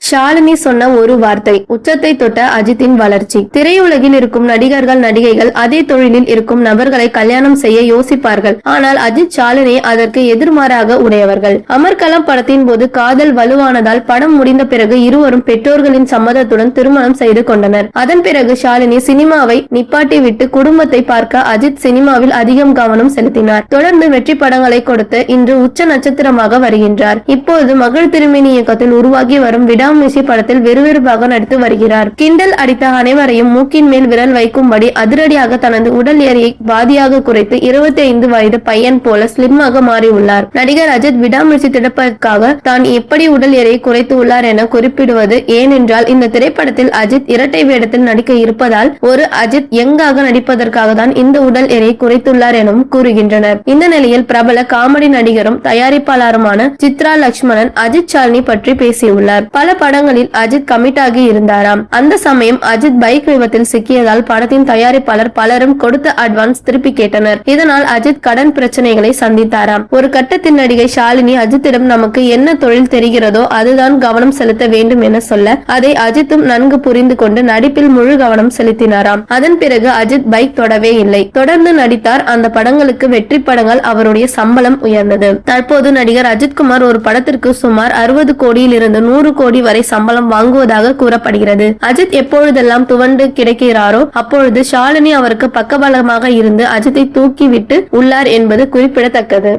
ஷாலினி சொன்ன ஒரு வார்த்தை உச்சத்தை தொட்ட அஜித்தின் வளர்ச்சி. திரையுலகில் இருக்கும் நடிகர்கள் நடிகைகள் அதே தொழிலில் இருக்கும் நபர்களை கல்யாணம் செய்ய யோசிப்பார்கள். ஆனால் அஜித் ஷாலினி அதற்கு எதிர்மாறாக உடையவர்கள். அமர்கலம் படத்தின் போது காதல் வலுவானதால் படம் முடிந்த பிறகு இருவரும் பெற்றோர்களின் சம்மதத்துடன் திருமணம் செய்து கொண்டனர். அதன் பிறகு ஷாலினி சினிமாவை நிப்பாட்டி விட்டு குடும்பத்தை பார்க்க அஜித் சினிமாவில் அதிகம் கவனம் செலுத்தினார். தொடர்ந்து வெற்றி படங்களை கொடுத்து இன்று உச்ச நட்சத்திரமாக வருகின்றார். இப்போது மகள் திருமேனி இயக்கத்தில் உருவாகி வரும் விடாமுயற்சி படத்தில் விறுவிறுப்பாக நடித்து வருகிறார். கிண்டல் அடித்த அனைவரையும் மூக்கின் மேல் விரல் வைக்கும்படி அதிரடியாக தனது உடல் எடையை பாதியாக குறைத்து 25 வயது பையன் போல ஸ்லிம்மாக மாறியுள்ளார். நடிகர் அஜித் விடாமுயற்சி திரைப்படத்திற்காக தான் எப்படி உடல் எடையை குறைத்து உள்ளார் என குறிப்பிடுவது ஏனென்றால் இந்த திரைப்படத்தில் அஜித் இரட்டை வேடத்தில் நடிக்க இருப்பதால் ஒரு அஜித் யங்காக நடிப்பதற்காக தான் இந்த உடல் எடையை குறைத்துள்ளார் எனவும் கூறுகின்றனர். இந்த நிலையில் பிரபல காமெடி நடிகரும் தயாரிப்பாளருமான சித்ரா லட்சுமணன் அஜித் ஷாலினி பற்றி பேசியுள்ளார். பல படங்களில் அஜித் கமிட் ஆகி இருந்தாராம். அந்த சமயம் அஜித் பைக் விபத்தில் சிக்கியதால் படத்தின் தயாரிப்பாளர் பலரும் கொடுத்த அட்வான்ஸ் திருப்பி கேட்டனர். இதனால் அஜித் கடன் பிரச்சனைகளை சந்தித்தாராம். ஒரு கட்டத்தில் நடிகை ஷாலினி அஜித்திடம் நமக்கு என்ன தொழில் தெரிகிறதோ அதுதான் கவனம் செலுத்த வேண்டும் என சொல்ல அதை அஜித்தும் நன்கு புரிந்து கொண்டு நடிப்பில் முழு கவனம் செலுத்தினாராம். அதன் பிறகு அஜித் பைக் தொடவே இல்லை. தொடர்ந்து நடித்தார். அந்த படங்களுக்கு வெற்றி படங்கள் அவருடைய சம்பளம் உயர்ந்தது. தற்போது நடிகர் அஜித்குமார் ஒரு படத்திற்கு சுமார் 60 கோடியில் இருந்து 100 கோடி வரை சம்பளம் வாங்குவதாக கூறப்படுகிறது. அஜித் எப்பொழுதெல்லாம் துவண்டு கிடைக்கிறாரோ அப்பொழுது ஷாலினி அவருக்கு பக்கபலமாக இருந்து அஜித்தை தூக்கிவிட்டு உள்ளார் என்பது குறிப்பிடத்தக்கது.